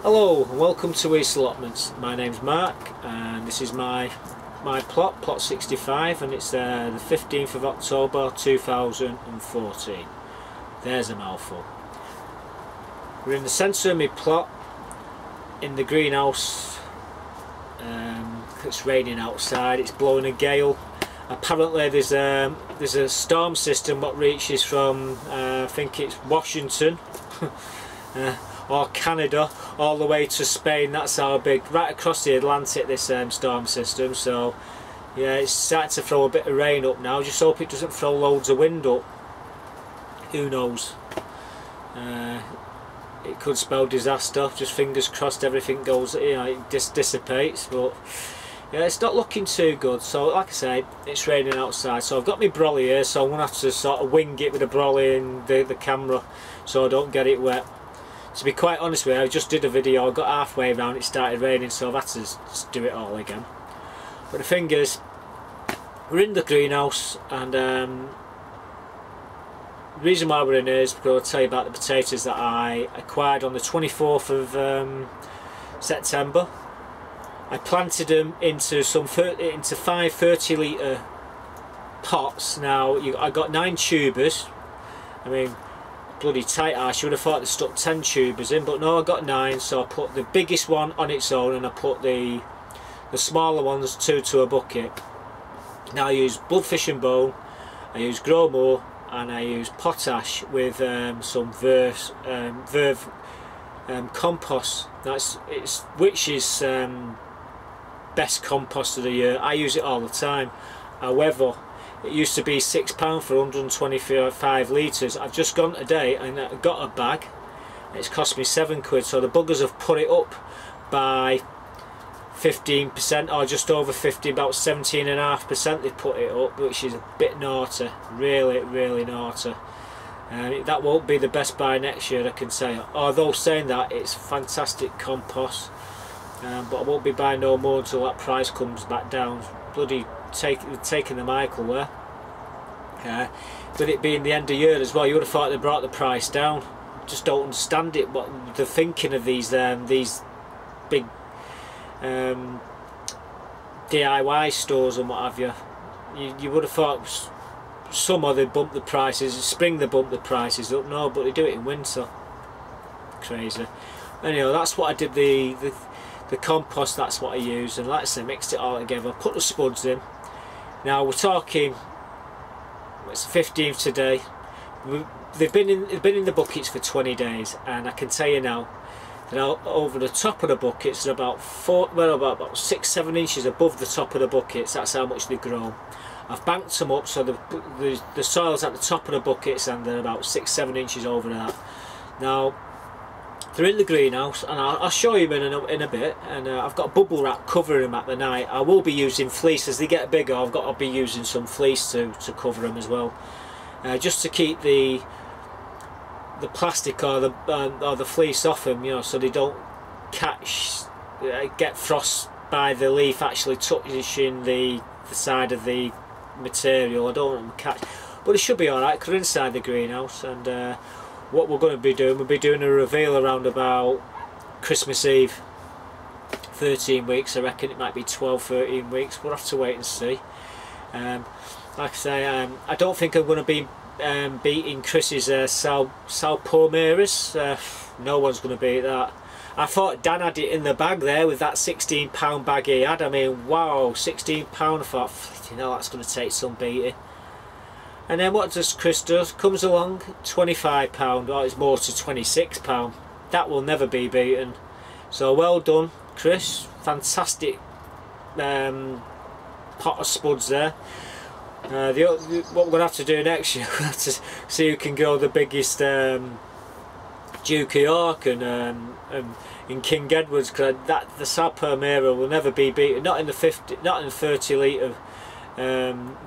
Hello and welcome to Weaste Allotments. My name's Mark and this is my plot 65, and it's the 15th of October 2014. There's a mouthful. We're in the centre of my plot in the greenhouse. It's raining outside, it's blowing a gale. Apparently there's a storm system that reaches from I think it's Washington or Canada all the way to Spain. That's how big, right across the Atlantic, this storm system. So yeah, it's starting to throw a bit of rain up now. Just hope it doesn't throw loads of wind up. Who knows, it could spell disaster. Just fingers crossed everything goes, it dissipates. But yeah, it's not looking too good. So like I say, it's raining outside, so I've got my brolly here, so I'm going to have to sort of wing it with the brolly and the camera so I don't get it wet. To be quite honest with you, I just did a video, I got halfway around, it started raining, so I've had to just do it all again. But the thing is, we're in the greenhouse, and the reason why we're in here is because I'll tell you about the potatoes that I acquired on the 24th of September. I planted them into 5 30 litre pots. Now I got 9 tubers. I mean, bloody tight ass, you would have thought they stuck 10 tubers in, but no, I got 9. So I put the biggest one on its own and I put the smaller ones 2 to a bucket. Now I use bloodfish and bone, I use grow more, and I use potash with some verve compost. Which is best compost of the year. I use it all the time. However, it used to be £6 for 125 litres. I've just gone today and got a bag. It's cost me £7. So the buggers have put it up by 15%, or just over 50, about 17.5% they've put it up, which is a bit naughty, really naughty. That won't be the best buy next year, I can say. Although saying that, it's fantastic compost, but I won't be buying no more until that price comes back down. Bloody taking the Michael there. With it being the end of year as well, you would have thought they brought the price down. Just don't understand it, what they're thinking of these big DIY stores and what have you. You would have thought summer they bump the prices, spring they bump the prices up. No, but they do it in winter. Crazy. Anyhow, that's what I did. The compost, that's what I used, and like I say, mixed it all together, put the spuds in. Now we're talking, it's the 15th today. They've been in the buckets for 20 days, and I can tell you now that over the top of the buckets, they're about 6-7 inches above the top of the buckets. That's how much they've grown. I've banked them up so the soil's at the top of the buckets, and they're about 6-7 inches over that. Now they're in the greenhouse, and I'll show you in a bit. And I've got bubble wrap covering them at the night. I will be using fleece as they get bigger. I've got to be using some fleece to cover them as well, just to keep the plastic or the fleece off them, so they don't get frost by the leaf actually touching the side of the material. I don't want them to catch, but it should be alright because we're inside the greenhouse. And what we're going to be doing, we'll be doing a reveal around about Christmas Eve. 13 weeks, I reckon. It might be 12-13 weeks. We'll have to wait and see. Like I say, I don't think I'm going to be beating Chris's Sal Palmeiras. No one's going to beat that. I thought Dan had it in the bag there with that £16 bag he had. I mean, wow, £16. I thought, that's going to take some beating. And then what does Chris do? Comes along, £25, or it's more to £26. That will never be beaten. So well done, Chris. Fantastic pot of spuds there. What we're going to have to do next year, we'll have to see who can go the biggest Duke of York and in King Edward's, because the Sal Palmeira will never be beaten. Not in the 30 litre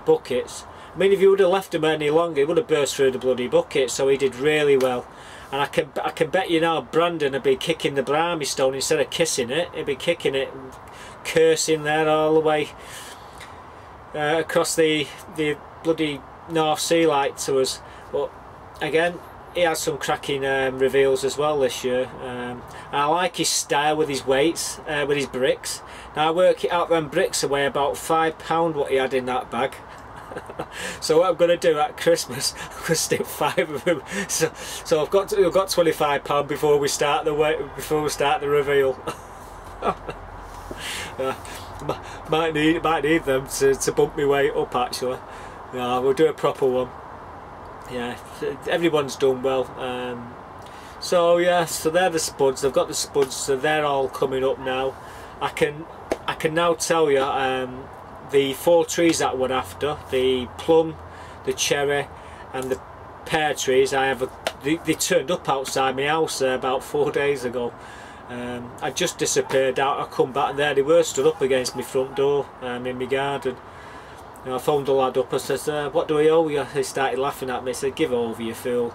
buckets. I mean, if you would have left him any longer, he would have burst through the bloody bucket. So he did really well, and I can bet you now Brandon would be kicking the brahmi stone instead of kissing it. He'd be kicking it, and cursing there all the way across the bloody North Sea like to us. But again, he has some cracking reveals as well this year. I like his style with his weights, with his bricks. Now I work it out, them bricks are weigh about £5 what he had in that bag. So what I'm going to do at Christmas, I'm going to stick 5 of them. So I've got £25 before we start the reveal. Might need them to bump my weight up actually. Yeah, we'll do a proper one. Yeah, everyone's done well. So yeah, so they're the spuds. I've got the spuds, so they're all coming up now. I can now tell you the 4 trees that we're after, the plum, the cherry and the pear trees. They turned up outside my house about 4 days ago. I just disappeared out. I come back and there they were, stood up against my front door in my garden. You know, I phoned the lad up. I says, what do I owe you? He started laughing at me. He said, give over, you fool.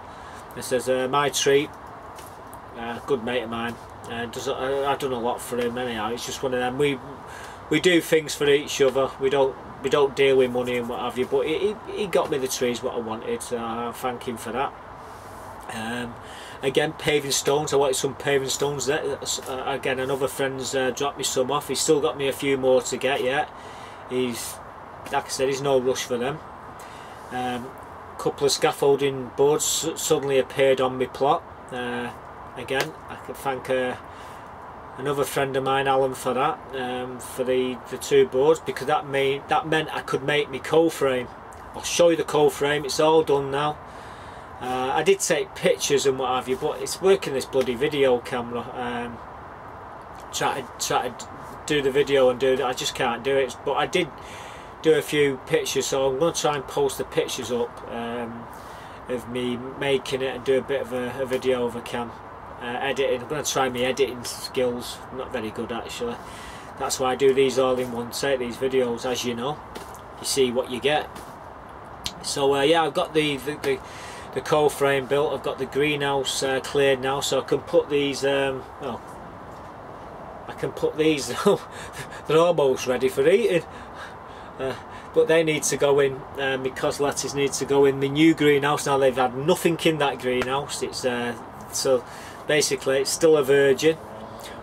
He says, my treat, good mate of mine. I've done a lot for him anyhow. It's just one of them. We do things for each other. We don't deal with money and what have you. But he got me the trees what I wanted. So I thank him for that. Again, paving stones. I wanted some paving stones. Again, another friend's dropped me some off. He's still got me a few more to get yet. He's, like I said, he's no rush for them. Couple of scaffolding boards suddenly appeared on my plot. Again, I can thank another friend of mine, Alan, for that, for the 2 boards, because that meant I could make my coal frame. I'll show you the coal frame. It's all done now. I did take pictures and what have you, but it's working this bloody video camera. Try to do the video and do that. I just can't do it. But I did do a few pictures, so I'm going to try and post the pictures up of me making it and do a bit of a video if I can. Editing. I'm going to try my editing skills. I'm not very good actually. That's why I do these all in one take, these videos, as you know. You see what you get. So yeah, I've got the coal frame built. I've got the greenhouse cleared now, so I can put these well, I can put these they're almost ready for eating, but they need to go in because lettuce needs to go in the new greenhouse. Now they've had nothing in that greenhouse. It's so basically it's still a virgin.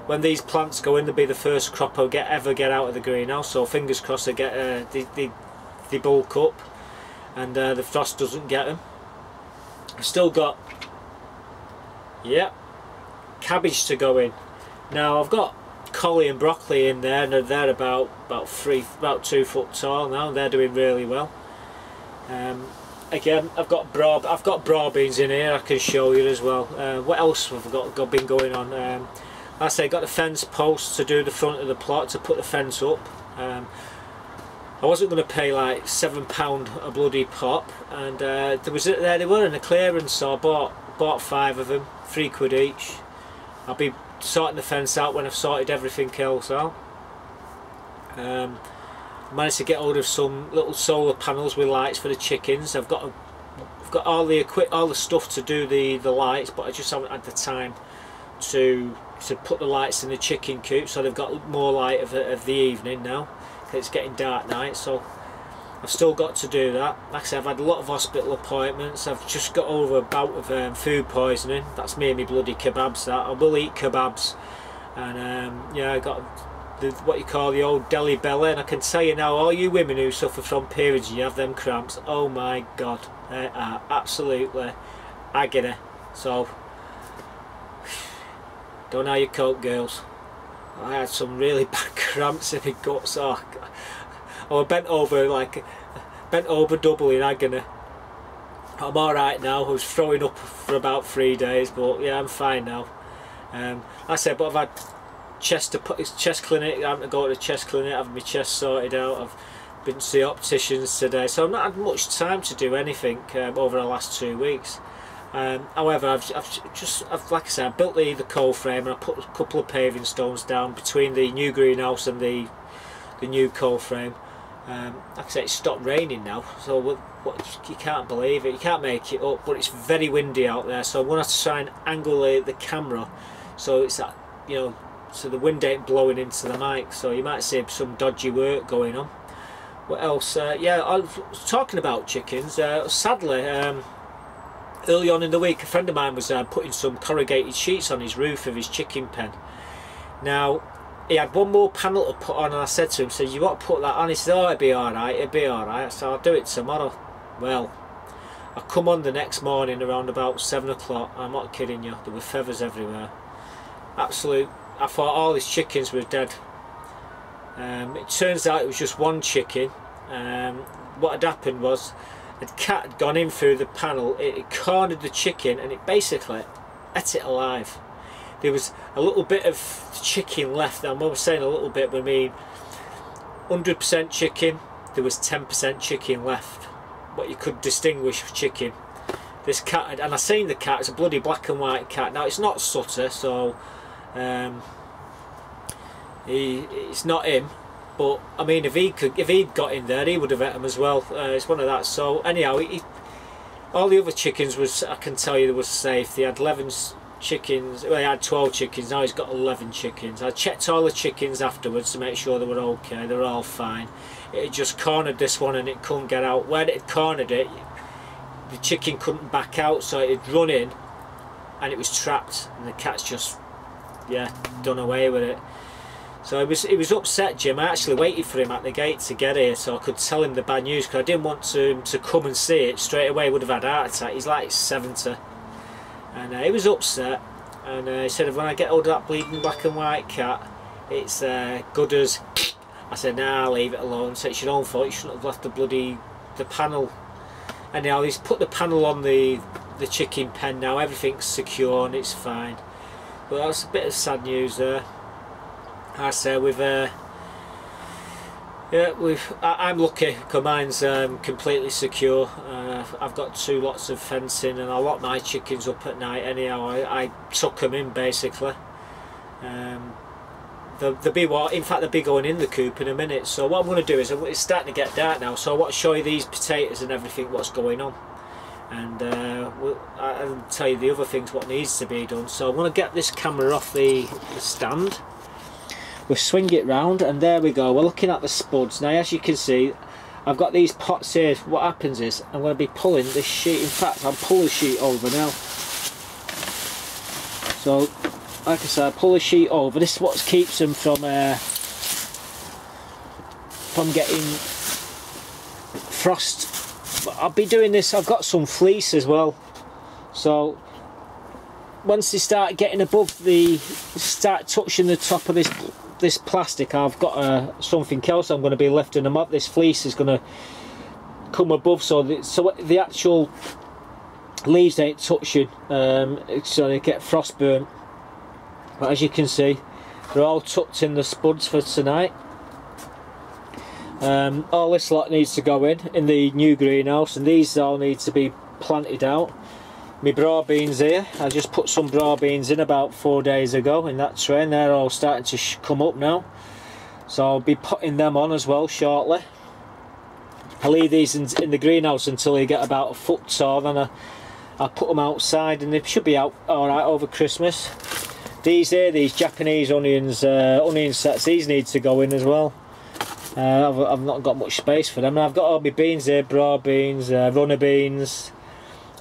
When these plants go in, they'll be the first crop I'll ever get out of the greenhouse, so fingers crossed I get they bulk up and the frost doesn't get them. I've still got, yeah, cabbage to go in. Now I've got collie and broccoli in there, and they're about 2 foot tall now. They're doing really well. Again, I've got broad beans in here. I can show you as well. What else have I been going on? Like I say, got the fence posts to do the front of the plot, to put the fence up. I wasn't going to pay like £7 a bloody pop, and there they were in the clearance, so I bought 5 of them, £3 each. I'll be sorting the fence out when I've sorted everything else out. Managed to get hold of some little solar panels with lights for the chickens. I've got all the stuff to do the lights, but I just haven't had the time to put the lights in the chicken coop, so they've got more light of the evening now. It's getting dark night, so I've still got to do that. Like I said, I've had a lot of hospital appointments. I've just got over a bout of food poisoning. That's me and my bloody kebabs. That I will eat kebabs, and yeah, I got what you call the old deli belly. And I can tell you now, all you women who suffer from periods and you have them cramps, oh my god, they are absolutely agony. So don't know how you cope, girls. I had some really bad cramps in my guts. Oh, I bent over double in agony. I'm alright now. I was throwing up for about 3 days, but yeah, I'm fine now. Like I said, but I've had chest clinic. I'm to go to the chest clinic, having my chest sorted out. I've been to the opticians today, so I've not had much time to do anything over the last 2 weeks. However, I've like I said, I built the coal frame, and I put a couple of paving stones down between the new greenhouse and the new coal frame. Like I said, it stopped raining now, so you can't believe it. You can't make it up, but it's very windy out there, so I'm going to have to try and angle the camera so it's that, you know, so the wind ain't blowing into the mic. So you might see some dodgy work going on. What else? Yeah, I was talking about chickens. Sadly, early on in the week, a friend of mine was putting some corrugated sheets on his roof of his chicken pen. Now, he had one more panel to put on, and I said to him, so you want to put that on? He said, oh, it'll be alright, it'll be alright. So I'll do it tomorrow. Well, I come on the next morning around about 7 o'clock, I'm not kidding you, there were feathers everywhere. Absolute, I thought all his chickens were dead. It turns out it was just one chicken. What had happened was, a cat had gone in through the panel, it cornered the chicken, and it basically ate it alive. There was a little bit of chicken left. I'm always saying a little bit, but I mean 100% chicken, there was 10% chicken left. What you could distinguish chicken. This cat had, and I seen the cat, it's a bloody black and white cat. Now it's not Sutter, so it's not him. But I mean, if he'd got in there, he would have ate them as well. It's one of that. So anyhow, all the other chickens was, I can tell you, they were safe. They had 11 chickens. Well, he had 12 chickens. Now he's got 11 chickens. I checked all the chickens afterwards to make sure they were okay. They were all fine. It had just cornered this one and it couldn't get out. When it had cornered it, the chicken couldn't back out, so it had run in and it was trapped, and the cat's just, yeah, done away with it. So he was upset, Jim. I actually waited for him at the gate to get here so I could tell him the bad news, because I didn't want him to come and see it straight away. He would have had a heart attack. He's like 70. And he was upset, and he said, when I get hold of that bleeding black and white cat, it's good as. I said, nah, leave it alone. So it's your own fault, you shouldn't have left the panel. Anyhow, he's put the panel on the chicken pen now, everything's secure and it's fine. But that's a bit of sad news there. I say I'm lucky because mine's completely secure. I've got 2 lots of fencing, and I lock my chickens up at night anyhow. I tuck them in basically. They'll be in fact they'll be going in the coop in a minute. So what I'm going to do is, it's starting to get dark now, so I want to show you these potatoes and everything, what's going on, and I'll tell you the other things what needs to be done. So I'm going to get this camera off the stand. We'll swing it round, and there we go. We're looking at the spuds now. As you can see, I've got these pots here. What happens is I'm going to be pulling this sheet. In fact, I'll pull the sheet over now. So, like I said, I pull the sheet over. This is what keeps them from getting frost. But I'll be doing this. I've got some fleece as well. So once they start getting above start touching the top of this plastic, I've got something else I'm going to be lifting them up. This fleece is going to come above, so the actual leaves ain't touching, so they get frostburnt. But as you can see, they're all tucked in the spuds for tonight. All this lot needs to go in the new greenhouse, and these all need to be planted out. My broad beans here, I just put some broad beans in about 4 days ago in that tray, and they're all starting to come up now. So I'll be putting them on as well shortly. I leave these in the greenhouse until they get about a foot tall, then I'll put them outside, and they should be out alright over Christmas. These here, these Japanese onions, onion sets, these need to go in as well. I've not got much space for them. And I've got all my beans here, broad beans, runner beans.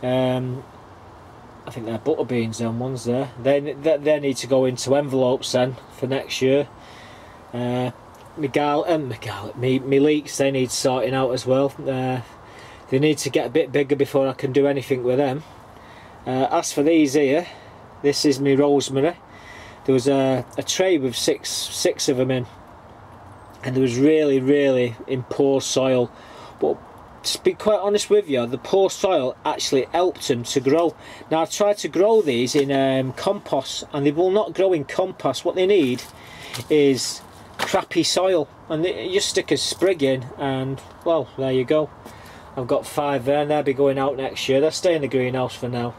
I think they're butter beans, them ones there. They need to go into envelopes then for next year. My leeks, they need sorting out as well. They need to get a bit bigger before I can do anything with them. As for these here, this is my rosemary. There was a tray with six of them in, and there was really in poor soil. But to be quite honest with you, the poor soil actually helped them to grow. Now I've tried to grow these in compost, and they will not grow in compost. What they need is crappy soil, and you just stick a sprig in, and well, there you go. I've got 5 there, and they'll be going out next year. They'll stay in the greenhouse for now.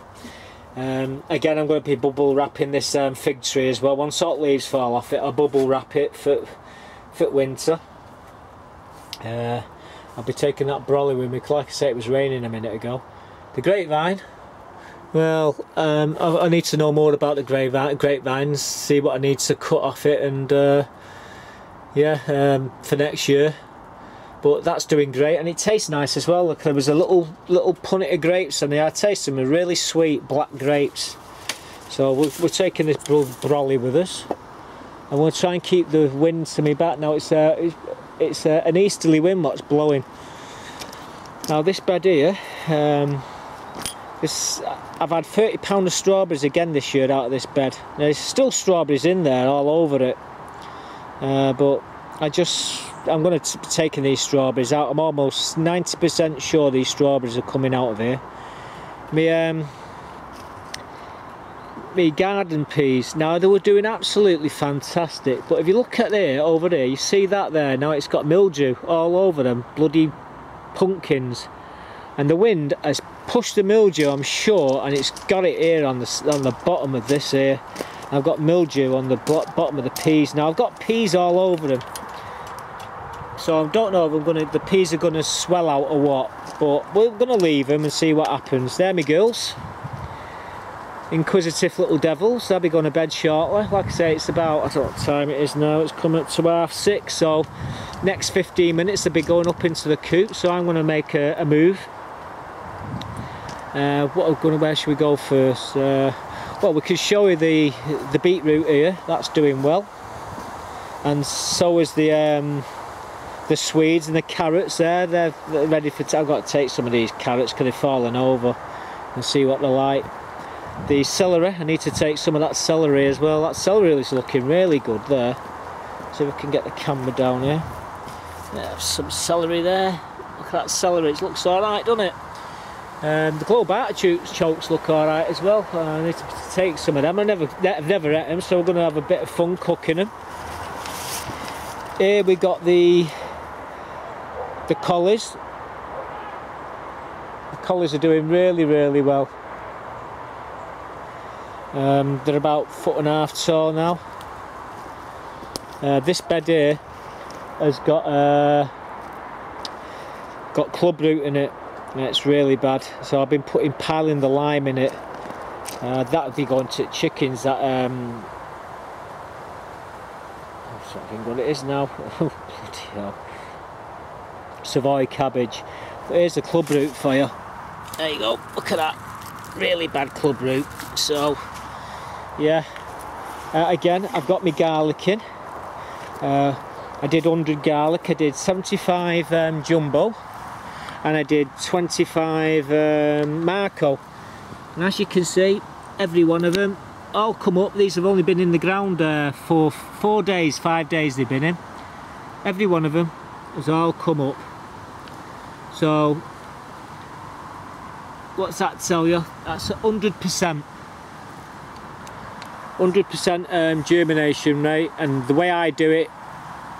Again, I'm going to be bubble wrapping this fig tree as well. Once all leaves fall off it, I'll bubble wrap it for winter. I'll be taking that brolly with me, 'cause like I say, it was raining a minute ago. The grapevine, well, I need to know more about the grapevines, see what I need to cut off it, and yeah, for next year. But that's doing great, and it tastes nice as well. Look, there was a little punnet of grapes, and I taste them, are really sweet black grapes. So we're taking this brolly with us, and we'll try and keep the wind to me back. Now it's an easterly wind what's blowing. Now this bed here, I've had £30 of strawberries again this year out of this bed. Now, there's still strawberries in there all over it, but I'm going to be taking these strawberries out. I'm almost 90% sure these strawberries are coming out of here. Me garden peas, now they were doing absolutely fantastic, but if you look at there, over there, you see that there, now it's got mildew all over them bloody pumpkins, and the wind has pushed the mildew, I'm sure, and it's got it here on the bottom of this here. I've got mildew on the bottom of the peas. Now I've got peas all over them, so I don't know if the peas are gonna swell out or what, but we're gonna leave them and see what happens. There me girls, inquisitive little devils. They'll be going to bed shortly. Like I say, it's about, I don't know what time it is now, it's coming up to 6:30, so next 15 minutes they'll be going up into the coop, so I'm going to make a move. Where should we go first? Well, we can show you the beetroot here, that's doing well, and so is the Swedes and the carrots there. They're ready for, I've got to take some of these carrots because they've fallen over and see what they're like. The celery, I need to take some of that celery as well. That celery is looking really good there. See if we can get the camera down here. There's some celery there. Look at that celery, it looks alright, doesn't it? The globe artichokes look alright as well. I need to take some of them. I've never ate them, so we're going to have a bit of fun cooking them. Here we got the collies. The collies are doing really, really well. They're about 1.5 foot tall now. This bed here has got clubroot in it, and it's really bad. So I've been piling the lime in it. That would be going to chickens. That I'm thinking what it is now. Bloody hell! Savoy cabbage. But here's the clubroot for you. There you go. Look at that. Really bad clubroot. So. Yeah, again, I've got my garlic in. I did 100 garlic, I did 75 jumbo, and I did 25 Marco. And as you can see, every one of them all come up. These have only been in the ground for 5 days they've been in. Every one of them has all come up. So, what's that tell you? That's 100%. 100% germination rate, and the way I do it,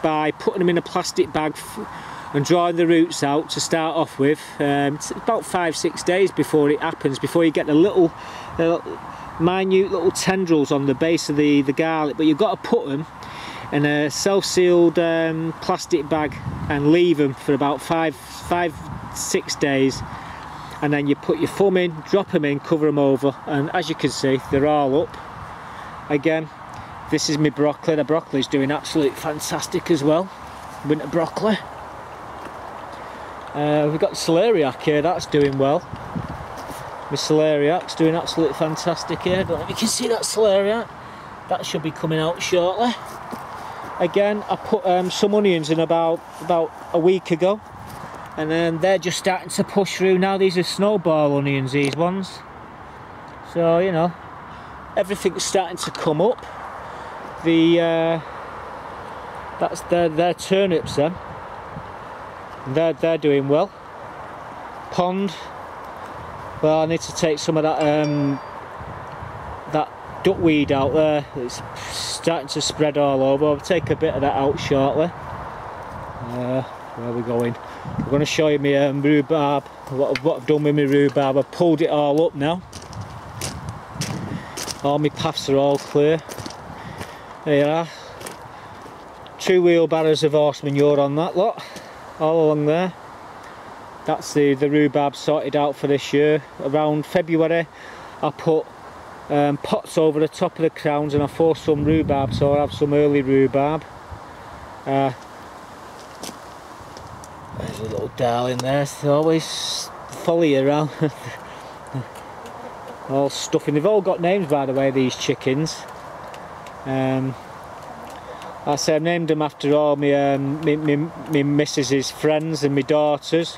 by putting them in a plastic bag and drawing the roots out to start off with. It's about 5-6 days before it happens, before you get the little minute little tendrils on the base of the garlic, but you've got to put them in a self-sealed plastic bag and leave them for about 5-6 days, and then you put your thumb in, drop them in, cover them over, and as you can see, they're all up. Again, this is my broccoli. The broccoli's doing absolutely fantastic as well. Winter broccoli. We've got celeriac here, that's doing well. My celeriac's doing absolutely fantastic here. Don't know if you can see that celeriac. That should be coming out shortly. Again, I put some onions in about a week ago, and then they're just starting to push through now. These are snowball onions, these ones. So, you know, everything's starting to come up. That's their turnips then. They're doing well. Pond. Well, I need to take some of that duckweed out there. It's starting to spread all over. I'll take a bit of that out shortly. Where are we going? I'm going to show you my rhubarb. What I've done with my rhubarb. I've pulled it all up now. All my paths are all clear. There you are. 2 wheelbarrows of horse manure on that lot, all along there. That's the rhubarb sorted out for this year. Around February I put pots over the top of the crowns and I forced some rhubarb, so I'll have some early rhubarb. darling there. They always follow you around. All stuffing. They've all got names, by the way, these chickens. I say I've named them after all my missus's friends and my daughters.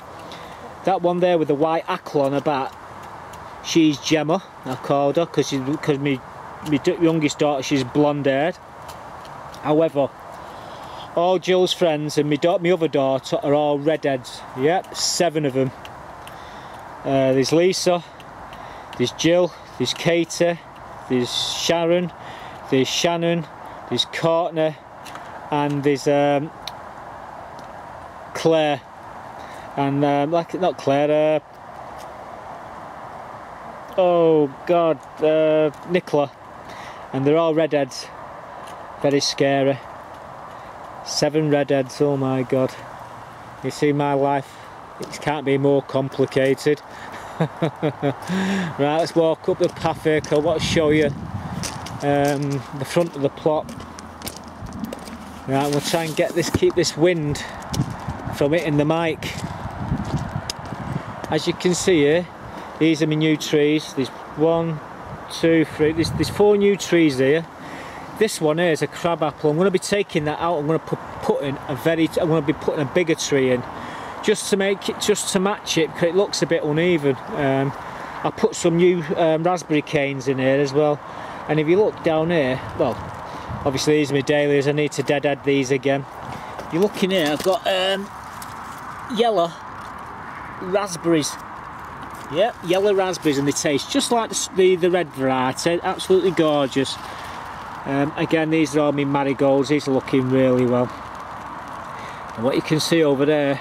That one there with the white hackle on her back, she's Gemma, I called her, because my youngest daughter, she's blonde haired. However, all Jill's friends and my other daughter are all redheads. Yep, 7 of them. There's Lisa, there's Jill, there's Katie, there's Sharon, there's Shannon, there's Courtney, and there's Claire, and not Claire, oh god, Nicola, and they're all redheads. Very scary. 7 redheads, oh my god. You see, my life, it can't be more complicated. Right, let's walk up the path here, 'cause I want to show you the front of the plot. Right, we'll try and keep this wind from hitting the mic. As you can see here, these are my new trees. There's 1, 2, 3. There's 4 new trees here. This one here is a crab apple. I'm going to be taking that out. I'm going to I'm going to be putting a bigger tree in, just to match it, because it looks a bit uneven. I put some new raspberry canes in here as well. And if you look down here, well, obviously these are my dahlias. I need to deadhead these again. You look in here, I've got yellow raspberries. Yep, yellow raspberries, and they taste just like the red variety. Absolutely gorgeous. Again, these are all my marigolds. These are looking really well. And what you can see over there,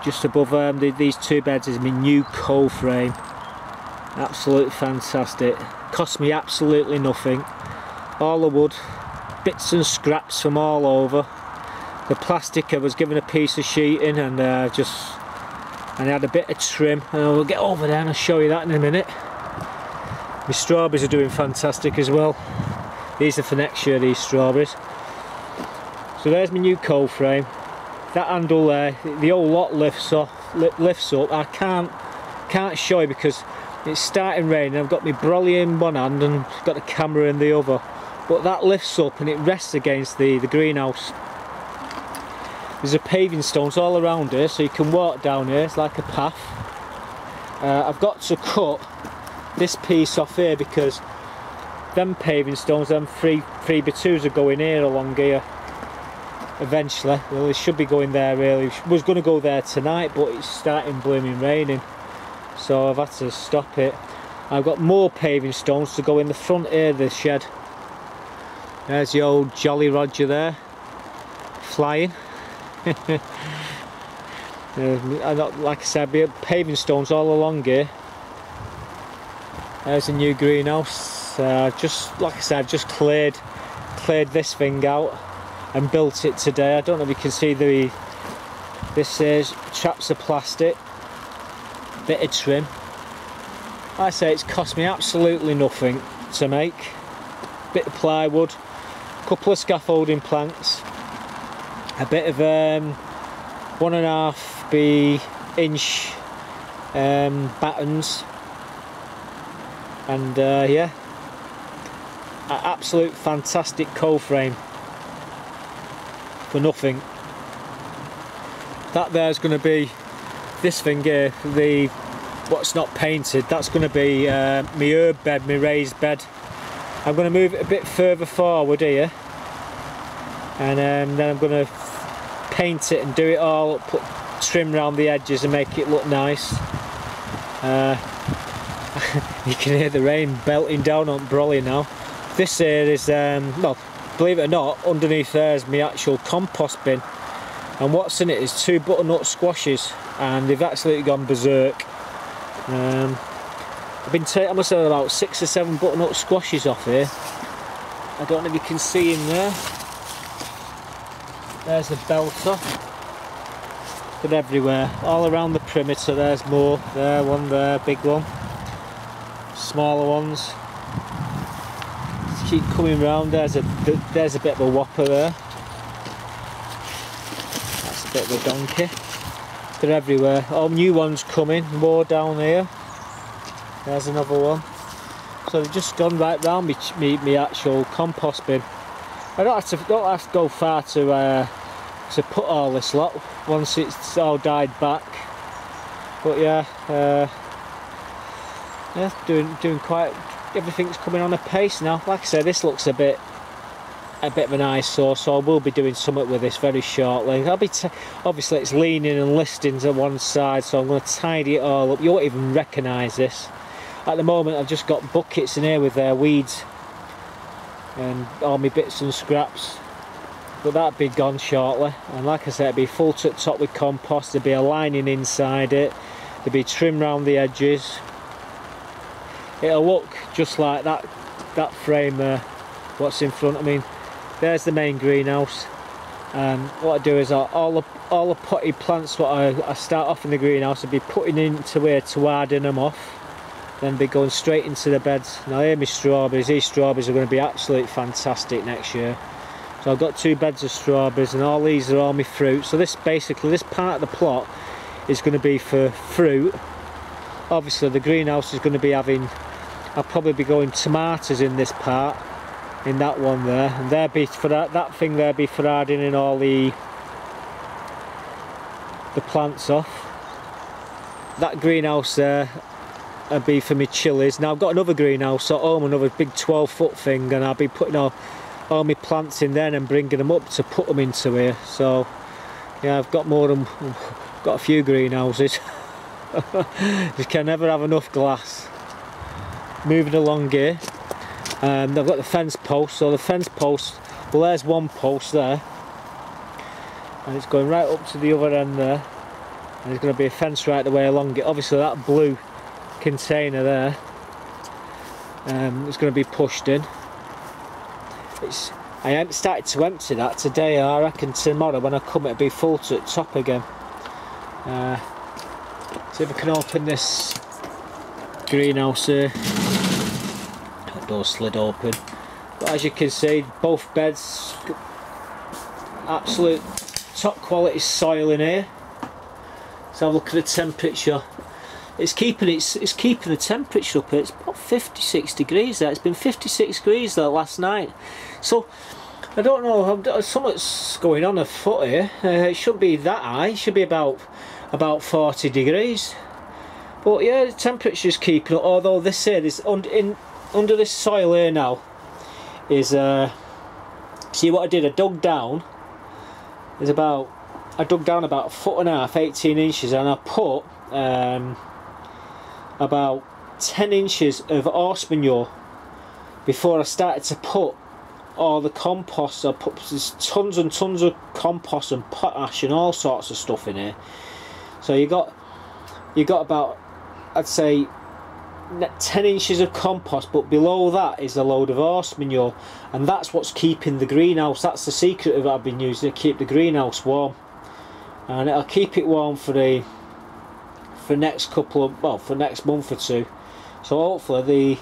just above these 2 beds, is my new coal frame. Absolutely fantastic. Cost me absolutely nothing. All the wood, bits and scraps from all over. The plastic, I was given a piece of sheeting, and I had a bit of trim, and I'll get over there and I'll show you that in a minute. My strawberries are doing fantastic as well. These are for next year, these strawberries. So there's my new coal frame. That handle there, the whole lot lifts up. I can't show you because it's starting raining. I've got my brolly in one hand and got the camera in the other. But that lifts up and it rests against the greenhouse. There's a paving stones all around here, so you can walk down here. It's like a path. I've got to cut this piece off here because them paving stones, them 3x2s are going here along here eventually. Well, it should be going there really. It was going to go there tonight, but it's starting blooming raining, so I've had to stop it. I've got more paving stones to go in the front here of the shed. There's the old Jolly Roger there, flying. Like I said, paving stones all along here. There's a new greenhouse. Just like I said, I've just cleared this thing out and built it today. I don't know if you can see this is traps of plastic, bit of trim. Like I say, it's cost me absolutely nothing to make. Bit of plywood, couple of scaffolding planks, a bit of 1.5 inch battens, and yeah, an absolute fantastic coal frame for nothing. That there's going to be this thing here, what's not painted. That's going to be my herb bed, my raised bed. I'm going to move it a bit further forward here, and then I'm going to paint it and do it all, put trim around the edges and make it look nice. You can hear the rain belting down on Brolly now. This here is, well, believe it or not, underneath there is my actual compost bin, and what's in it is 2 butternut squashes, and they've absolutely gone berserk. I must have about 6 or 7 butternut squashes off here. I don't know if you can see in there. There's the belter. They're everywhere, all around the perimeter. There's more. There, one there, big one. Smaller ones. Just keep coming round. There's a bit of a whopper there. That's a bit of a donkey. They're everywhere. All new ones coming, more down here. There's another one. So they've just gone right round me actual compost bin. I don't have to go far to put all this lot once it's all died back. But yeah, yeah, doing quite. Everything's coming on a pace now. Like I said, this looks a bit of an eyesore, so I will be doing something with this very shortly. I'll be obviously it's leaning and listing to one side, so I'm going to tidy it all up. You won't even recognise this. At the moment, I've just got buckets in here with weeds and all my bits and scraps, but that'll be gone shortly. And like I said, it'll be full to the top with compost. There'll be a lining inside it. There'll be trim round the edges. It'll look just like that frame there, what's in front of me. There's the main greenhouse. What I do is all the potted plants what I start off in the greenhouse, I'll be putting into here to harden them off, then be going straight into the beds. Now here are my strawberries. These strawberries are going to be absolutely fantastic next year. So I've got 2 beds of strawberries, and all these are all my fruit. So this part of the plot is going to be for fruit. Obviously the greenhouse is going to be having, I'll probably be going tomatoes in this part, in that one there, and there be for that thing there be for hardening all the plants off. That greenhouse there will be for my chilies. Now I've got another greenhouse at home, another big 12-foot thing, and I'll be putting all my plants in there and bringing them up to put them into here. So yeah, I've got got a few greenhouses. You can never have enough glass. Moving along here, I've got the fence post. So the fence post, well, there's one post there, and it's going right up to the other end there, and there's going to be a fence right the way along it. Obviously that blue container there is going to be pushed in. I haven't started to empty that today. I reckon tomorrow when I come it'll be full to the top again. See if I can open this greenhouse here. That door slid open. But as you can see, both beds, absolute top quality soil in here. Let's have a look at the temperature. It's keeping the temperature up here. It's about 56 degrees there. It's been 56 degrees there last night. So I don't know, something's going on afoot here. It shouldn't be that high. It should be about 40 degrees. But yeah, the temperature's keeping up. Although this here is under this soil here now is see what I did. I dug down. I dug down about 1.5 foot, 18 inches, and I put about 10 inches of horse manure before I started to put all the compost. I put tons and tons of compost and potash and all sorts of stuff in here. So you got about, I'd say, 10 inches of compost, but below that is a load of horse manure, and that's what's keeping the greenhouse. That's the secret of what I've been using to keep the greenhouse warm, and it'll keep it warm for next month or two. So hopefully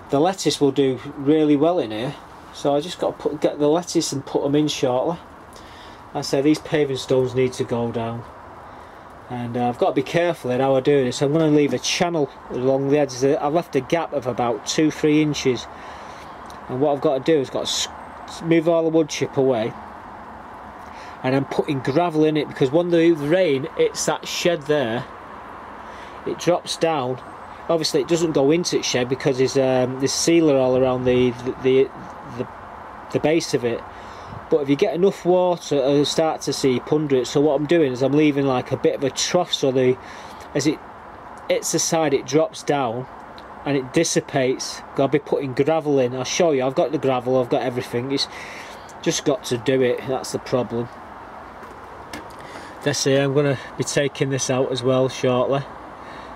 the lettuce will do really well in here. So I just got to get the lettuce and put them in shortly. I say these paving stones need to go down, and I've got to be careful in how I do this. I'm going to leave a channel along the edges. I've left a gap of about 2-3 inches, and what I've got to do is got to move all the wood chip away, and I'm putting gravel in it, because when the rain hits that shed there, it drops down. Obviously it doesn't go into its shed because there's sealer all around the base of it, but if you get enough water it'll start to seep under it. So what I'm doing is I'm leaving like a bit of a trough, so as it hits the side it drops down and it dissipates. I'll be putting gravel in. I'll show you. I've got the gravel, I've got everything. It's just got to do it. That's the problem. Let's see, I'm going to be taking this out as well shortly.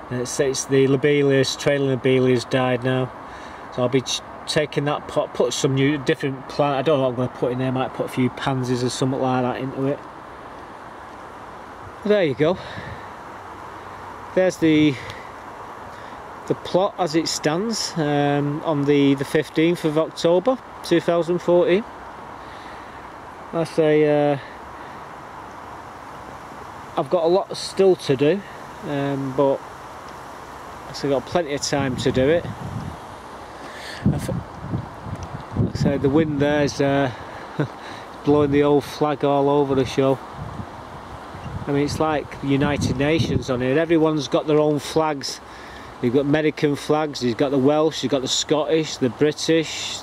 It's the lobelias, trailing lobelias died now, so I'll be taking that pot, put some new different plant. I don't know what I'm going to put in there. I might put a few pansies or something like that into it. There you go. There's the plot as it stands on the 15th of October 2014. I say I've got a lot still to do, but I've got plenty of time to do it. So the wind there's blowing the old flag all over the show. I mean, it's like the United Nations on here. Everyone's got their own flags. You've got American flags, you've got the Welsh, you've got the Scottish, the British,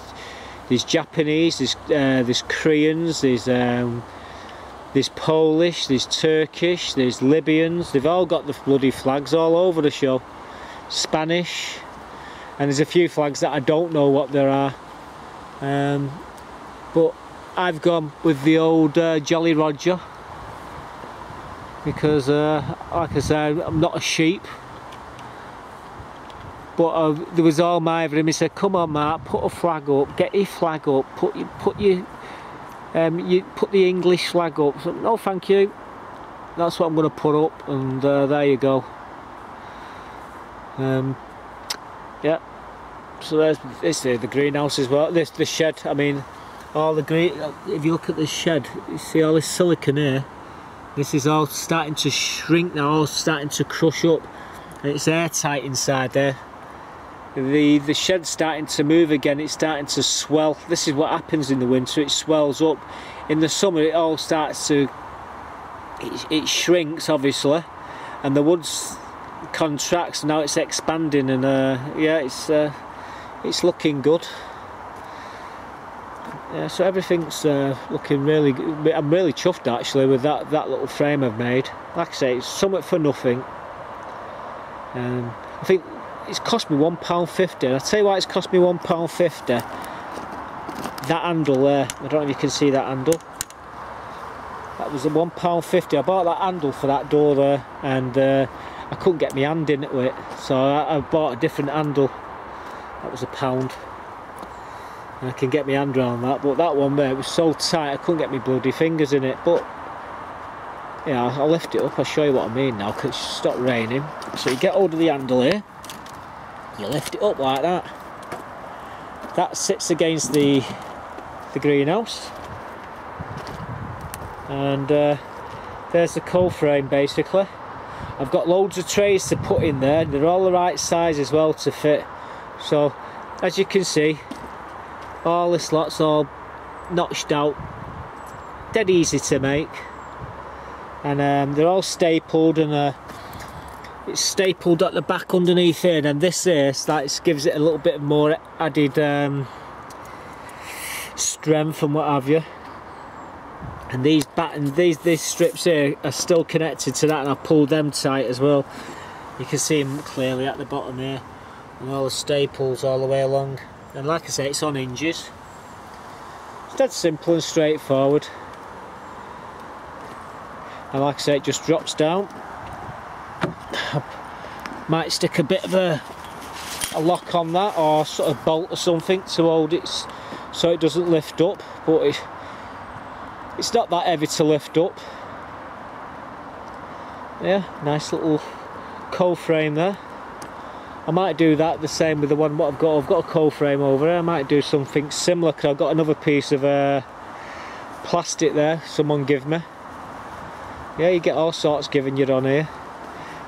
there's Japanese, there's Koreans, there's Polish, there's Turkish, there's Libyans. They've all got the bloody flags all over the show. Spanish, and there's a few flags that I don't know what there are. But I've gone with the old Jolly Roger because, like I said, I'm not a sheep. But there was all my over him. He said, "Come on, Mark, put a flag up. Get your flag up. Put the English flag up." So, no, thank you. That's what I'm going to put up, and there you go. Yeah. So there's the greenhouse as well. This the shed. I mean, all the green. If you look at the shed, you see all this silicon here. This is all starting to shrink now. All starting to crush up. And it's airtight inside there. The shed's starting to move again. It's starting to swell. This is what happens in the winter. It swells up. In the summer, it all starts to. It shrinks obviously, and the wood's contracts. Now it's expanding, and yeah, it's looking good. Yeah, so everything's looking really good. I'm really chuffed actually with that little frame I've made. Like I say, it's something for nothing. I think it's cost me £1.50, and I'll tell you why it's cost me £1.50. That handle there, I don't know if you can see that handle. That was a £1.50. I bought that handle for that door there, and I couldn't get my hand into it, so I bought a different handle. That was £1. I can get my hand around that, but that one there, it was so tight I couldn't get my bloody fingers in it. But yeah, I'll lift it up, I'll show you what I mean now, because it's stopped raining. So you get hold of the handle here, you lift it up like that. That sits against the greenhouse, and there's the coal frame basically. I've got loads of trays to put in there, they're all the right size as well to fit. So as you can see, all this lot's all notched out, dead easy to make, and they're all stapled, and it's stapled at the back underneath here, and this here that gives it a little bit more added strength and what have you. And these these strips here are still connected to that, and I pulled them tight as well. You can see them clearly at the bottom here, and all the staples all the way along. And like I say, it's on hinges. It's dead simple and straightforward. And like I say, it just drops down. Might stick a bit of a lock on that, or sort of bolt or something to hold it so it doesn't lift up, but it's not that heavy to lift up. Yeah, nice little coal frame there. I might do that the same with the one what I've got. I've got a coal frame over there. I might do something similar, because I've got another piece of plastic there someone gave me. Yeah, you get all sorts given you on here,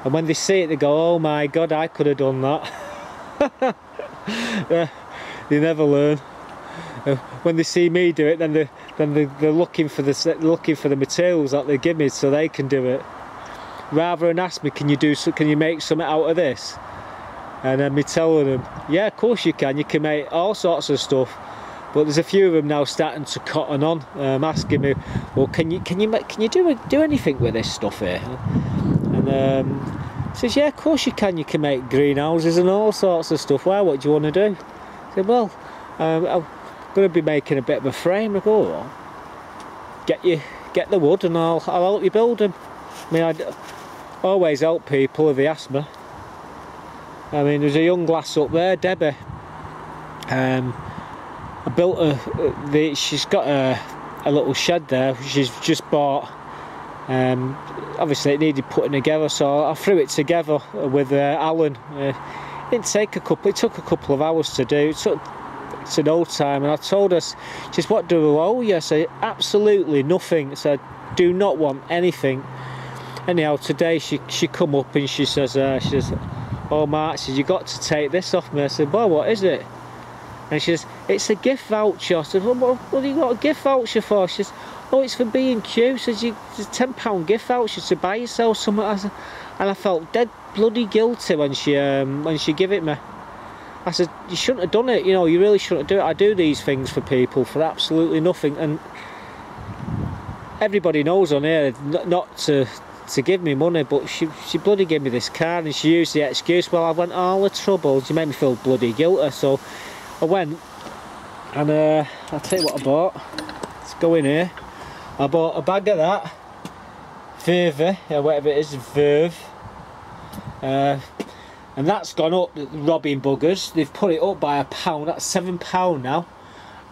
and when they see it they go, "Oh my god, I could have done that." Yeah, they never learn. When they see me do it, then they're looking for the materials that they give me so they can do it, rather than ask me, can you make something out of this? And then me telling them, yeah, of course you can make all sorts of stuff. But there's a few of them now starting to cotton on, asking me, well, can you do anything with this stuff here? And says, yeah, of course you can make greenhouses and all sorts of stuff. Why, what do you want to do? I said, well, I'm going to be making a bit of a frame. I go, well, get the wood and I'll help you build them. I mean, I always help people if they ask me. I mean, there's a young lass up there, Debbie. I built she's got a little shed there. She's just bought. Obviously, it needed putting together, so I threw it together with Alan. It took a couple of hours to do. It's an old time, and I told her, "Just what do I owe you?" I said, "Absolutely nothing." I said, "Do not want anything." anyhow, today she come up and she says, "Oh Mark," says, "you got to take this off me." I said, "Well, what is it?" And she says, "It's a gift voucher." I said, "Well, what do you got a gift voucher for?" She says, "Oh, it's for B&Q." Says, "It's a £10 gift voucher to buy yourself something." And I felt dead bloody guilty when she gave it me. I said, "You shouldn't have done it, you know, you really shouldn't do it. I do these things for people for absolutely nothing." And everybody knows on here not to give me money, but she bloody gave me this card, and she used the excuse, "Well, I went all the trouble." She made me feel bloody guilty. So I went, and I'll tell you what I bought. Let's go in here. I bought a bag of that Verve, whatever it is, Verve, and that's gone up. Robbing buggers, they've put it up by £1. That's £7 now.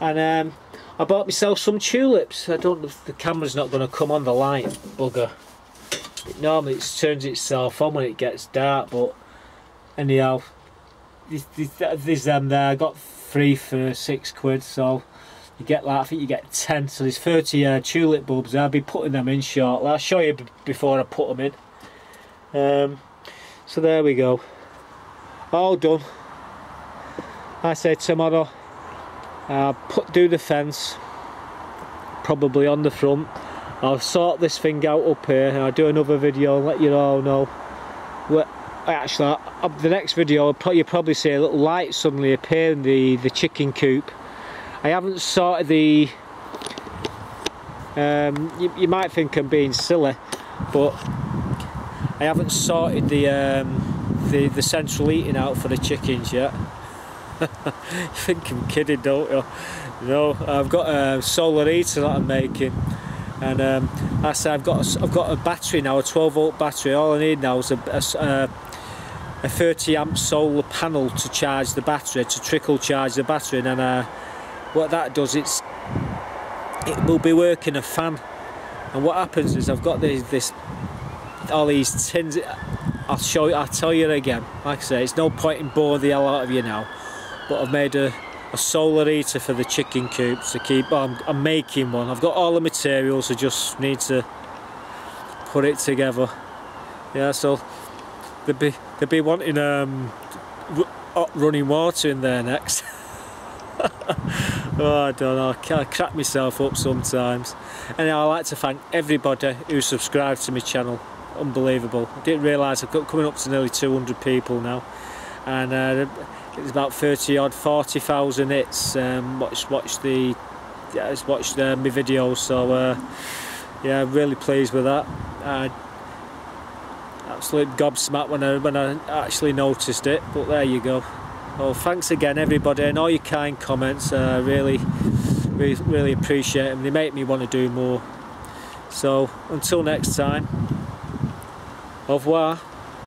And I bought myself some tulips. I don't know if the camera's not going to come on, the light bugger. Normally it turns itself on when it gets dark, but anyhow, there's them there. I got 3 for £6, so you get like, I think you get 10, so there's 30 tulip bulbs. I'll be putting them in shortly. I'll show you before I put them in. So there we go, all done. I say tomorrow I'll do the fence, probably on the front. I'll sort this thing out up here, and I'll do another video and let you all know. Actually, the next video you'll probably see a little light suddenly appear in the chicken coop. I haven't sorted the... you might think I'm being silly, but I haven't sorted the central heating out for the chickens yet. You think I'm kidding, don't you? No, I've got a solar heater that I'm making, and I said I've got a battery now, a 12-volt battery. All I need now is a 30 amp solar panel to charge the battery, to trickle charge the battery, and then what that does, it will be working a fan. And what happens is I've got all these tins. I'll tell you again. Like I say, it's no point in boring the hell out of you now, but I've made a solar heater for the chicken coops to keep. I'm making one. I've got all the materials. I just need to put it together. Yeah, so they'll be wanting hot running water in there next. Oh, I don't know, I crack myself up sometimes. Anyhow, I'd like to thank everybody who subscribed to my channel. Unbelievable. I didn't realise I've got coming up to nearly 200 people now, and it's about 40,000 hits watched my videos, so yeah, I'm really pleased with that. Absolute gobsmacked when I actually noticed it, but there you go. Well, thanks again everybody, and all your kind comments. Really appreciate them. They make me want to do more. So until next time, au revoir.